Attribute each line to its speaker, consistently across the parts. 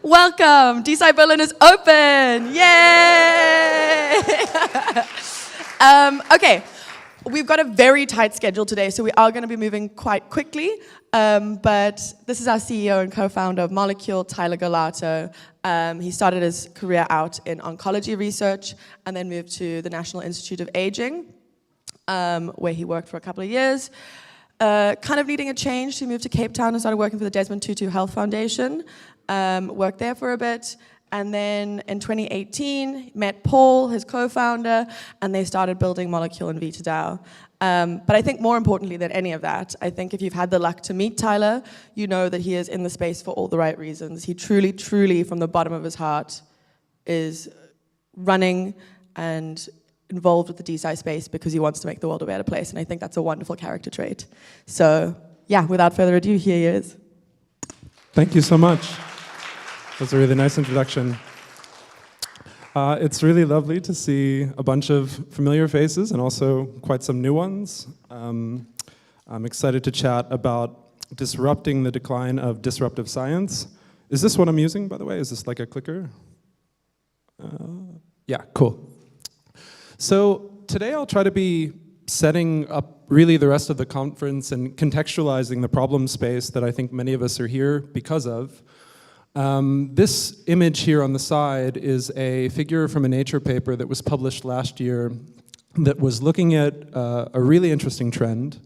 Speaker 1: Welcome! DeSci Berlin is open! Yay! Okay, we've got a very tight schedule today, so we are going to be moving quite quickly. But this is our CEO and co-founder of Molecule, Tyler Golato. He started his career out in oncology research and then moved to the National Institute of Aging, where he worked for a couple of years. Kind of needing a change, he moved to Cape Town and started working for the Desmond Tutu Health Foundation. Worked there for a bit, and then in 2018 met Paul, his co-founder, and they started building Molecule and VitaDAO. But I think more importantly than any of that, I think if you've had the luck to meet Tyler, you know that he is in the space for all the right reasons. He truly, truly, from the bottom of his heart, is running and involved with the DeSci space because he wants to make the world a better place, and I think that's a wonderful character trait. So, yeah, without further ado, here he is.
Speaker 2: Thank you so much. That's a really nice introduction. It's really lovely to see a bunch of familiar faces and also quite some new ones. I'm excited to chat about disrupting the decline of disruptive science. Is this what I'm using, by the way? Is this like a clicker? Yeah, cool. So today I'll try to be setting up really the rest of the conference and contextualizing the problem space that I think many of us are here because of. This image here on the side is a figure from a Nature paper that was published last year that was looking at a really interesting trend.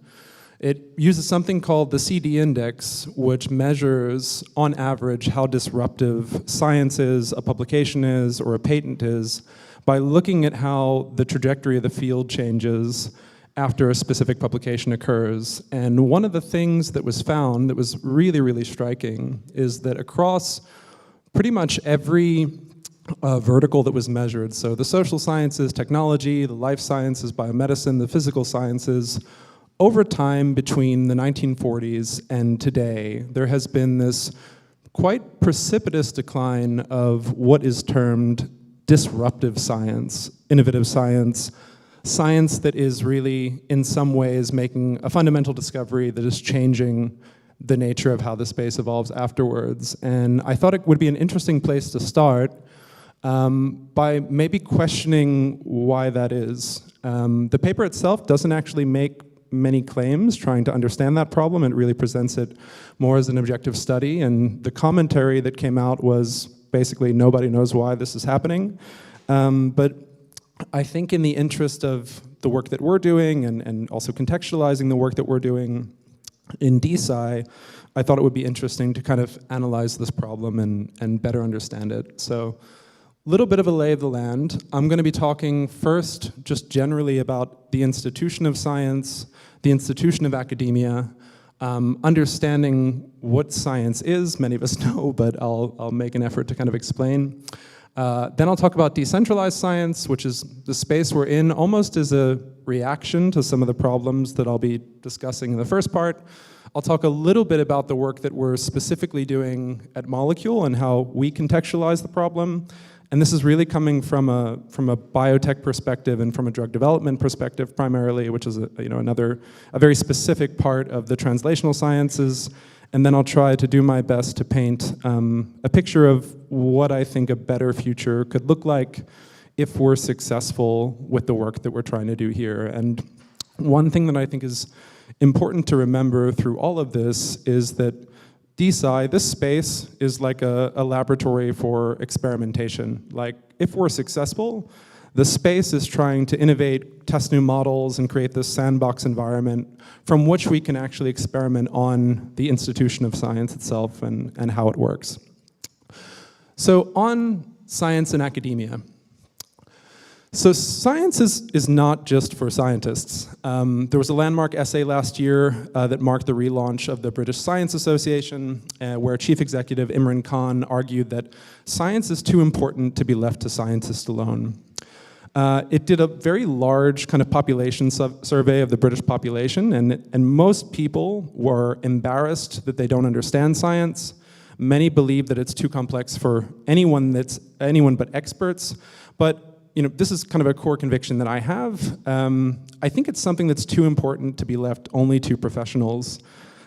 Speaker 2: It uses something called the CD index, which measures, on average, how disruptive science is, a publication is, or a patent is, by looking at how the trajectory of the field changes after a specific publication occurs. And one of the things that was found that was really, really striking is that across pretty much every vertical that was measured, so the social sciences, technology, the life sciences, biomedicine, the physical sciences, over time between the 1940s and today, there has been this quite precipitous decline of what is termed disruptive science, innovative science, science that is really, in some ways, making a fundamental discovery that is changing the nature of how the space evolves afterwards. And I thought it would be an interesting place to start by maybe questioning why that is. The paper itself doesn't actually make many claims trying to understand that problem. It really presents it more as an objective study. And the commentary that came out was basically nobody knows why this is happening. But I think in the interest of the work that we're doing and also contextualizing the work that we're doing in DeSci, I thought it would be interesting to kind of analyze this problem and better understand it. So a little bit of a lay of the land. I'm going to be talking first just generally about the institution of science, the institution of academia, understanding what science is. Many of us know, but I'll make an effort to kind of explain. Then I'll talk about decentralized science, which is the space we're in almost as a reaction to some of the problems that I'll be discussing in the first part. I'll talk a little bit about the work that we're specifically doing at Molecule and how we contextualize the problem. And this is really coming from a biotech perspective and from a drug development perspective primarily, which is a very specific part of the translational sciences. And then I'll try to do my best to paint a picture of what I think a better future could look like if we're successful with the work that we're trying to do here. And one thing that I think is important to remember through all of this is that DeSci, this space, is like a laboratory for experimentation. Like, if we're successful, the space is trying to innovate, test new models, and create this sandbox environment from which we can actually experiment on the institution of science itself and how it works. So on science and academia. So science is not just for scientists. There was a landmark essay last year that marked the relaunch of the British Science Association, where Chief Executive Imran Khan argued that science is too important to be left to scientists alone. It did a very large kind of population survey of the British population, and most people were embarrassed that they don't understand science. Many believe that it's too complex for anyone but experts. But this is kind of a core conviction that I have. I think it's something that's too important to be left only to professionals.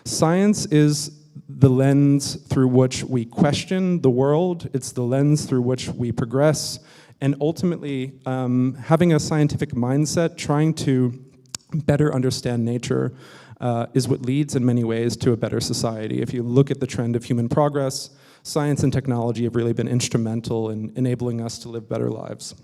Speaker 2: Science is the lens through which we question the world. It's the lens through which we progress. And ultimately, having a scientific mindset, trying to better understand nature, is what leads in many ways to a better society. If you look at the trend of human progress, science and technology have really been instrumental in enabling us to live better lives.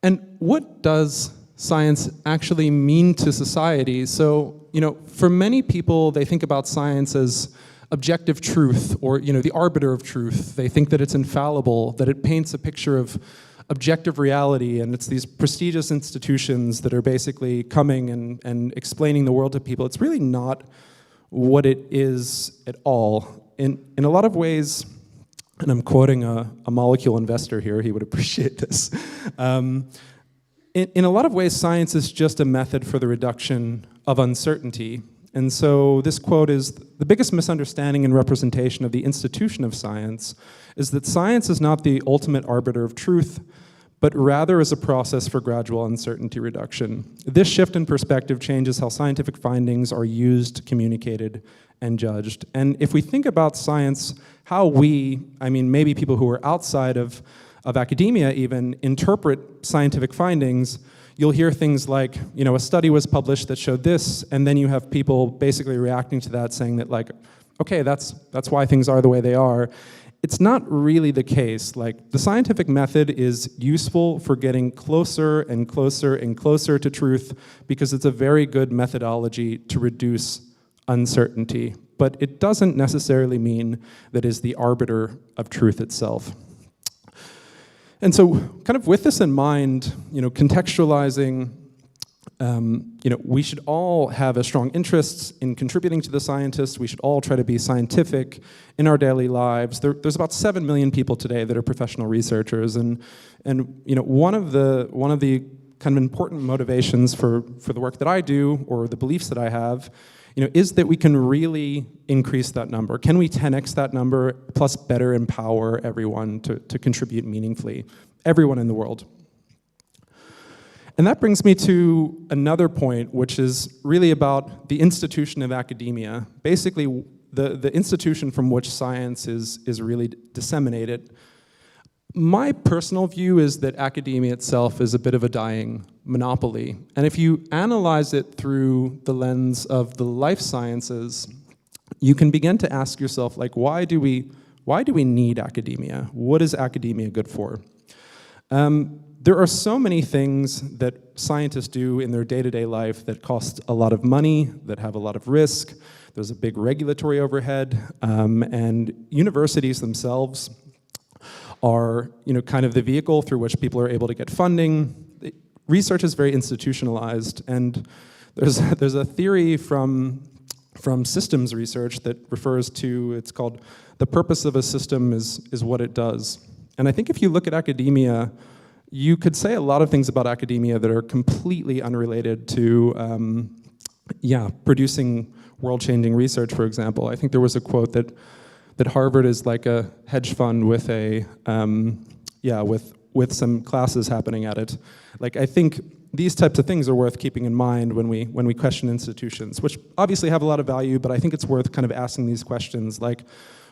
Speaker 2: And what does science actually mean to society? So, for many people, they think about science as objective truth, or the arbiter of truth. They think that it's infallible, that it paints a picture of objective reality, and it's these prestigious institutions that are basically coming and explaining the world to people. It's really not what it is at all. In a lot of ways, and I'm quoting a molecule investor here, he would appreciate this. In a lot of ways, science is just a method for the reduction of uncertainty. And so this quote is, "The biggest misunderstanding and representation of the institution of science is that science is not the ultimate arbiter of truth, but rather is a process for gradual uncertainty reduction. This shift in perspective changes how scientific findings are used, communicated, and judged." And if we think about science, how maybe people who are outside of academia even, interpret scientific findings, you'll hear things like, a study was published that showed this, and then you have people basically reacting to that, saying that, like, okay, that's why things are the way they are. It's not really the case. Like, the scientific method is useful for getting closer and closer and closer to truth, because it's a very good methodology to reduce uncertainty. But it doesn't necessarily mean that it's the arbiter of truth itself. And so, kind of with this in mind, contextualizing, we should all have a strong interest in contributing to the scientists. We should all try to be scientific in our daily lives. There's about 7 million people today that are professional researchers, and one of the kind of important motivations for the work that I do, or the beliefs that I have, is that we can really increase that number. Can we 10x that number, plus better empower everyone to contribute meaningfully? Everyone in the world. And that brings me to another point, which is really about the institution of academia. Basically, the institution from which science is really disseminated. My personal view is that academia itself is a bit of a dying monopoly. And if you analyze it through the lens of the life sciences, you can begin to ask yourself, like, why do we need academia? What is academia good for? There are so many things that scientists do in their day-to-day life that cost a lot of money, that have a lot of risk. There's a big regulatory overhead, and universities themselves are, kind of the vehicle through which people are able to get funding. Research is very institutionalized, and there's a theory from systems research that refers to, it's called, the purpose of a system is what it does. And I think if you look at academia, you could say a lot of things about academia that are completely unrelated to, producing world-changing research, for example. I think there was a quote that Harvard is like a hedge fund with with some classes happening at it. Like, I think these types of things are worth keeping in mind when we question institutions, which obviously have a lot of value, but I think it's worth kind of asking these questions, like,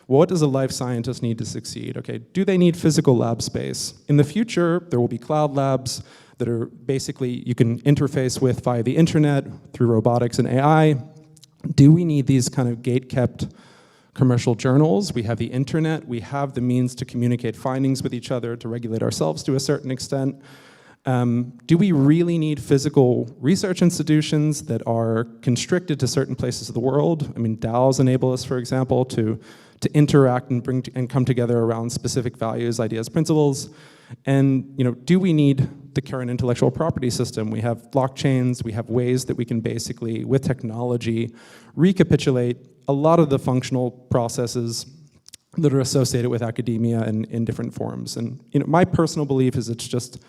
Speaker 2: what does a life scientist need to succeed? Okay, do they need physical lab space? In the future, there will be cloud labs that are basically you can interface with via the internet, through robotics and AI. Do we need these kind of gate-kept commercial journals? We have the internet. We have the means to communicate findings with each other, to regulate ourselves to a certain extent. Do we really need physical research institutions that are constricted to certain places of the world? I mean, DAOs enable us, for example, to interact and come together around specific values, ideas, principles. And do we need the current intellectual property system? We have blockchains. We have ways that we can basically, with technology, recapitulate a lot of the functional processes that are associated with academia in different forms. And my personal belief is it's just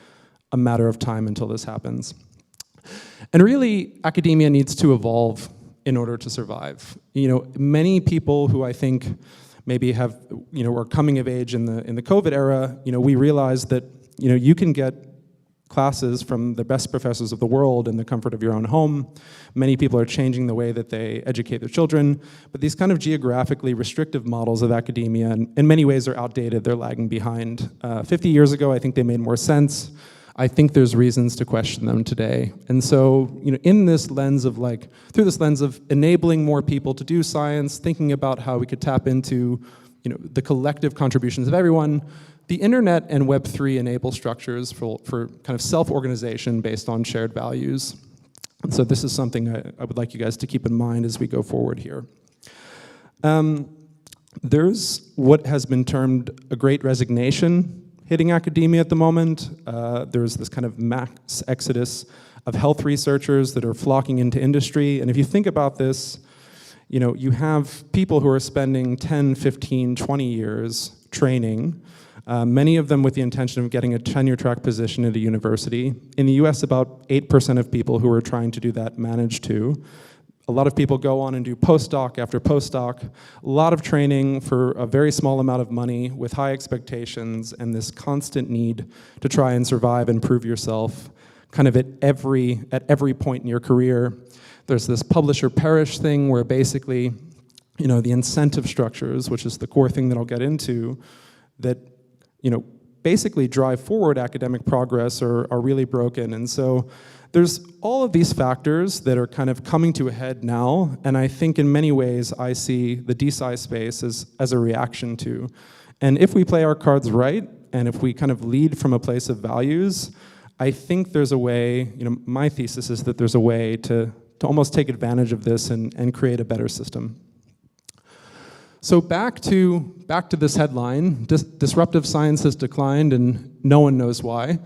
Speaker 2: a matter of time until this happens. And really, academia needs to evolve in order to survive. Many people who I think maybe have, are coming of age in the COVID era, we realize that, you can get classes from the best professors of the world in the comfort of your own home. Many people are changing the way that they educate their children, but these kind of geographically restrictive models of academia in many ways are outdated, they're lagging behind. 50 years ago, I think they made more sense. I think there's reasons to question them today. And so, in this lens of through this lens of enabling more people to do science, thinking about how we could tap into, the collective contributions of everyone, the internet and Web3 enable structures for kind of self-organization based on shared values. And so this is something I would like you guys to keep in mind as we go forward here. There's what has been termed a great resignation hitting academia at the moment. There's this kind of mass exodus of health researchers that are flocking into industry. And if you think about this, you have people who are spending 10, 15, 20 years training, many of them with the intention of getting a tenure track position at a university. In the US, about 8% of people who are trying to do that manage to. A lot of people go on and do postdoc after postdoc, a lot of training for a very small amount of money with high expectations and this constant need to try and survive and prove yourself kind of at every point in your career. There's this publish or perish thing where basically, the incentive structures, which is the core thing that I'll get into, that, basically drive forward academic progress are really broken. And so there's all of these factors that are kind of coming to a head now, and I think in many ways I see the DeSci space as a reaction to. And if we play our cards right, and if we kind of lead from a place of values, I think there's a way, my thesis is that there's a way to almost take advantage of this and create a better system. So back to this headline, disruptive science has declined and no one knows why.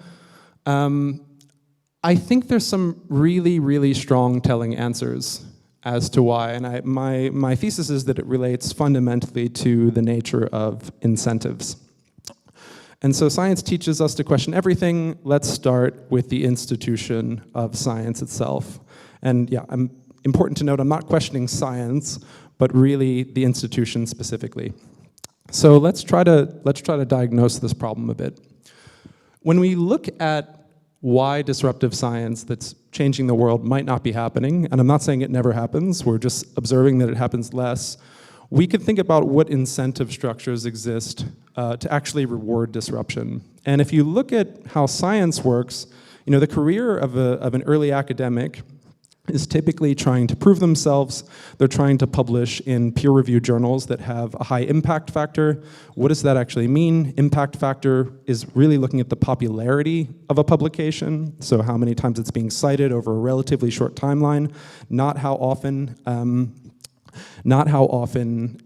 Speaker 2: I think there's some really, really strong telling answers as to why, and my thesis is that it relates fundamentally to the nature of incentives. And so science teaches us to question everything. Let's start with the institution of science itself. And yeah, important to note, I'm not questioning science, but really the institution specifically. So let's try to diagnose this problem a bit. When we look at why disruptive science that's changing the world might not be happening, and I'm not saying it never happens, we're just observing that it happens less, we could think about what incentive structures exist to actually reward disruption. And if you look at how science works, the career of an early academic is typically trying to prove themselves. They're trying to publish in peer-reviewed journals that have a high impact factor. What does that actually mean? Impact factor is really looking at the popularity of a publication, so how many times it's being cited over a relatively short timeline, not how often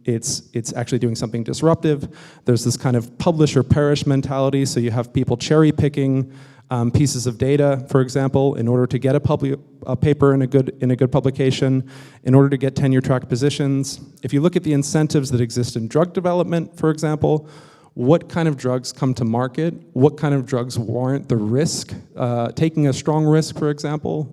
Speaker 2: it's actually doing something disruptive. There's this kind of publish or perish mentality, so you have people cherry picking pieces of data, for example, in order to get a paper in a good publication, in order to get tenure track positions. If you look at the incentives that exist in drug development, for example, what kind of drugs come to market? What kind of drugs warrant the risk? Taking a strong risk, for example,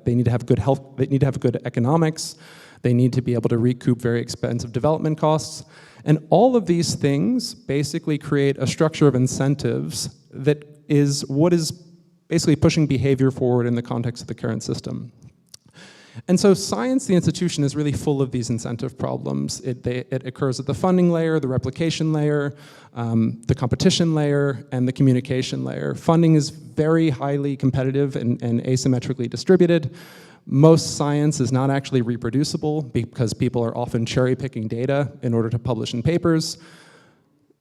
Speaker 2: they need to have good health. They need to have good economics. They need to be able to recoup very expensive development costs. And all of these things basically create a structure of incentives that is what is basically pushing behavior forward in the context of the current system. And so science, the institution, is really full of these incentive problems. It occurs at the funding layer, the replication layer, the competition layer, and the communication layer. Funding is very highly competitive and asymmetrically distributed. Most science is not actually reproducible because people are often cherry-picking data in order to publish in papers.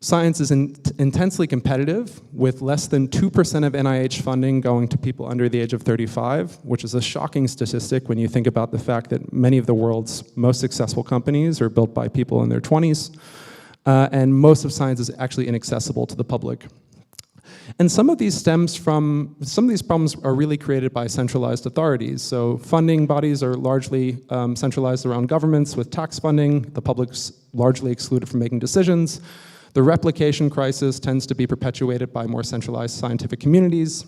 Speaker 2: Science is intensely competitive, with less than 2% of NIH funding going to people under the age of 35, which is a shocking statistic when you think about the fact that many of the world's most successful companies are built by people in their 20s, and most of science is actually inaccessible to the public. And some of these problems are really created by centralized authorities. So funding bodies are largely centralized around governments with tax funding. The public's largely excluded from making decisions. The replication crisis tends to be perpetuated by more centralized scientific communities.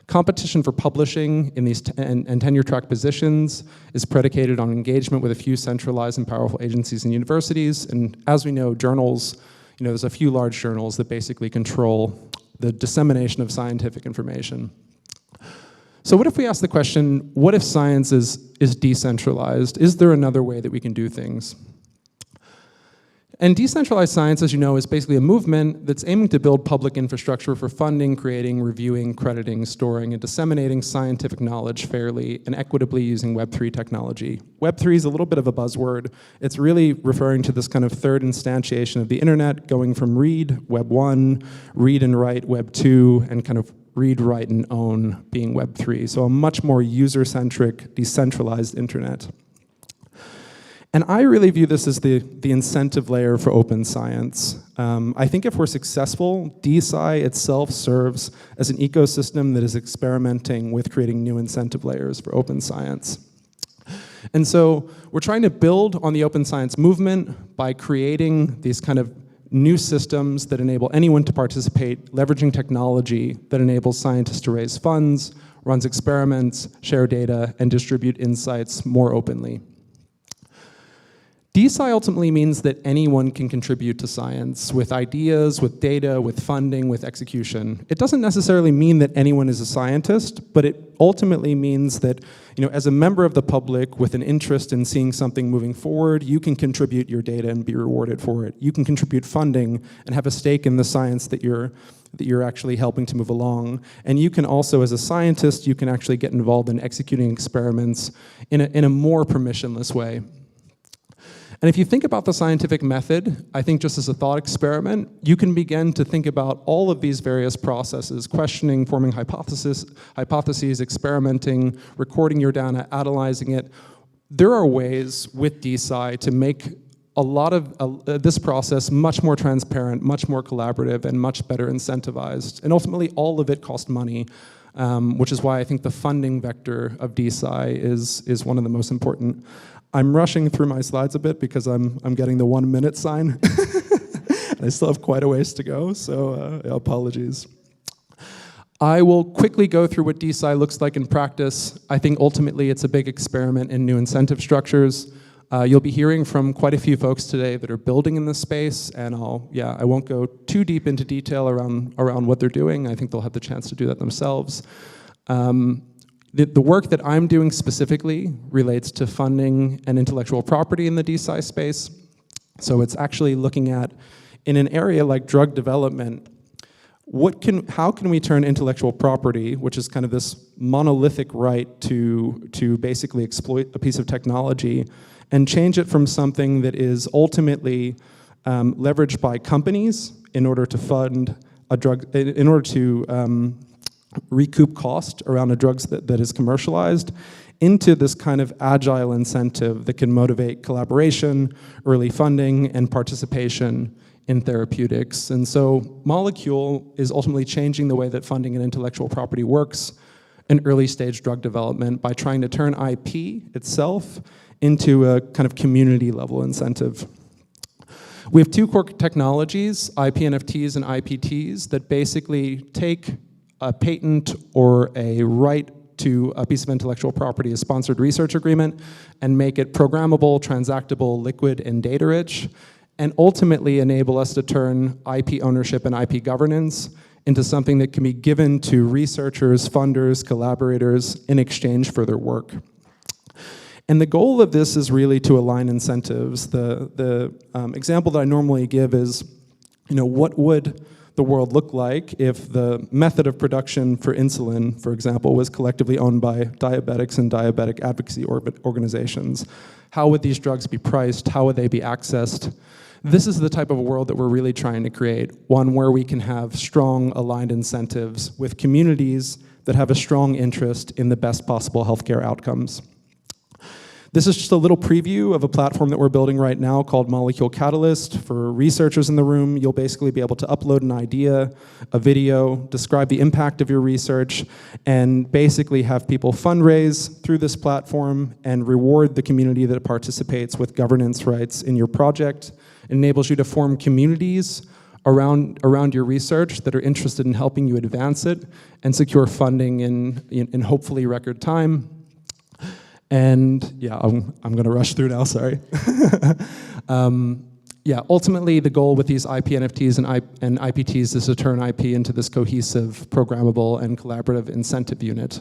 Speaker 2: Competition for publishing in these and tenure track positions is predicated on engagement with a few centralized and powerful agencies and universities. And as we know, journals, there's a few large journals that basically control the dissemination of scientific information. So what if we ask the question, what if science is decentralized? Is there another way that we can do things? And decentralized science, as you know, is basically a movement that's aiming to build public infrastructure for funding, creating, reviewing, crediting, storing, and disseminating scientific knowledge fairly and equitably using Web3 technology. Web3 is a little bit of a buzzword. It's really referring to this kind of third instantiation of the internet, going from read, Web 1, read and write, Web 2, and kind of read, write, and own being Web 3. So a much more user-centric, decentralized internet. And I really view this as the incentive layer for open science. I think if we're successful, DeSci itself serves as an ecosystem that is experimenting with creating new incentive layers for open science. And so we're trying to build on the open science movement by creating these kind of new systems that enable anyone to participate, leveraging technology that enables scientists to raise funds, runs experiments, share data, and distribute insights more openly. DeSci ultimately means that anyone can contribute to science with ideas, with data, with funding, with execution. It doesn't necessarily mean that anyone is a scientist, but it ultimately means that, as a member of the public with an interest in seeing something moving forward, you can contribute your data and be rewarded for it. You can contribute funding and have a stake in the science that you're actually helping to move along. And you can also, as a scientist, you can actually get involved in executing experiments in a more permissionless way. And if you think about the scientific method, I think just as a thought experiment, you can begin to think about all of these various processes: questioning, forming hypotheses, experimenting, recording your data, analyzing it. There are ways with DeSci to make a lot of this process much more transparent, much more collaborative, and much better incentivized. And ultimately, all of it costs money, which is why I think the funding vector of DeSci is one of the most important. I'm rushing through my slides a bit because I'm getting the 1 minute sign. I still have quite a ways to go, so apologies. I will quickly go through what DeSci looks like in practice. I think ultimately it's a big experiment in new incentive structures. You'll be hearing from quite a few folks today that are building in this space, and I won't go too deep into detail around what they're doing. I think they'll have the chance to do that themselves. The work that I'm doing specifically relates to funding and intellectual property in the DeSci space. So it's actually looking at, in an area like drug development, how can we turn intellectual property, which is kind of this monolithic right to basically exploit a piece of technology, and change it from something that is ultimately leveraged by companies in order to fund a drug, in order to recoup cost around a drug that is commercialized, into this kind of agile incentive that can motivate collaboration, early funding, and participation in therapeutics. And so Molecule is ultimately changing the way that funding and intellectual property works in early stage drug development by trying to turn IP itself into a kind of community level incentive. We have two core technologies, IP NFTs and IPTs, that basically take a patent or a right to a piece of intellectual property, a sponsored research agreement, and make it programmable, transactable, liquid, and data rich, and ultimately enable us to turn IP ownership and IP governance into something that can be given to researchers, funders, collaborators in exchange for their work. And the goal of this is really to align incentives. The example that I normally give is, what would the world look like if the method of production for insulin, for example, was collectively owned by diabetics and diabetic advocacy organizations? How would these drugs be priced? How would they be accessed? This is the type of world that we're really trying to create, one where we can have strong aligned incentives with communities that have a strong interest in the best possible healthcare outcomes. This is just a little preview of a platform that we're building right now called Molecule Catalyst. For researchers in the room, you'll basically be able to upload an idea, a video, describe the impact of your research, and basically have people fundraise through this platform and reward the community that participates with governance rights in your project. It enables you to form communities around your research that are interested in helping you advance it and secure funding in hopefully record time. And yeah, I'm going to rush through now, sorry. Ultimately the goal with these IP NFTs and IPTs is to turn IP into this cohesive, programmable, and collaborative incentive unit.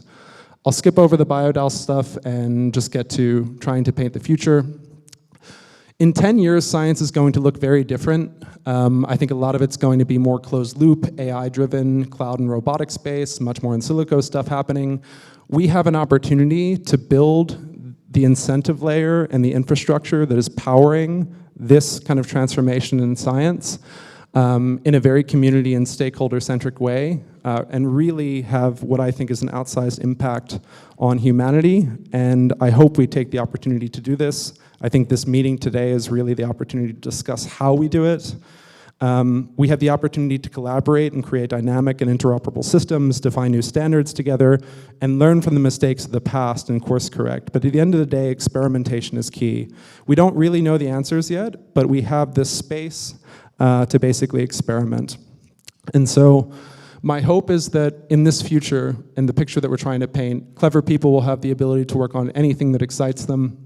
Speaker 2: I'll skip over the BioDAL stuff and just get to trying to paint the future. In 10 years, science is going to look very different. I think a lot of it's going to be more closed loop, AI-driven, cloud and robotics based, much more in silico stuff happening. We have an opportunity to build the incentive layer and the infrastructure that is powering this kind of transformation in science in a very community and stakeholder-centric way, and really have what I think is an outsized impact on humanity. And I hope we take the opportunity to do this. I think this meeting today is really the opportunity to discuss how we do it. We have the opportunity to collaborate and create dynamic and interoperable systems, define new standards together, and learn from the mistakes of the past and course correct. But at the end of the day, experimentation is key. We don't really know the answers yet, but we have this space to basically experiment. And so my hope is that in this future, in the picture that we're trying to paint, clever people will have the ability to work on anything that excites them.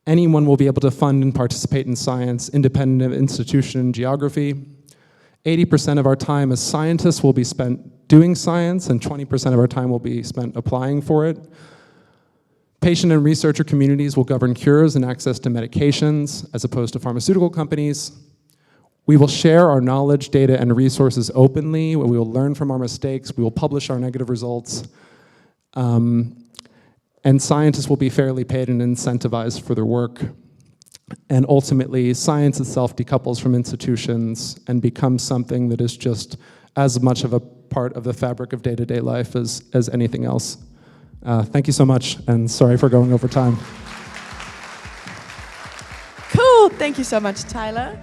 Speaker 2: Anyone will be able to fund and participate in science, independent of institution and geography. 80% of our time as scientists will be spent doing science, and 20% of our time will be spent applying for it. Patient and researcher communities will govern cures and access to medications, as opposed to pharmaceutical companies. We will share our knowledge, data, and resources openly. We will learn from our mistakes. We will publish our negative results. And scientists will be fairly paid and incentivized for their work. And ultimately, science itself decouples from institutions and becomes something that is just as much of a part of the fabric of day-to-day life as anything else. Thank you so much, and sorry for going over time.
Speaker 1: Cool, thank you so much, Tyler.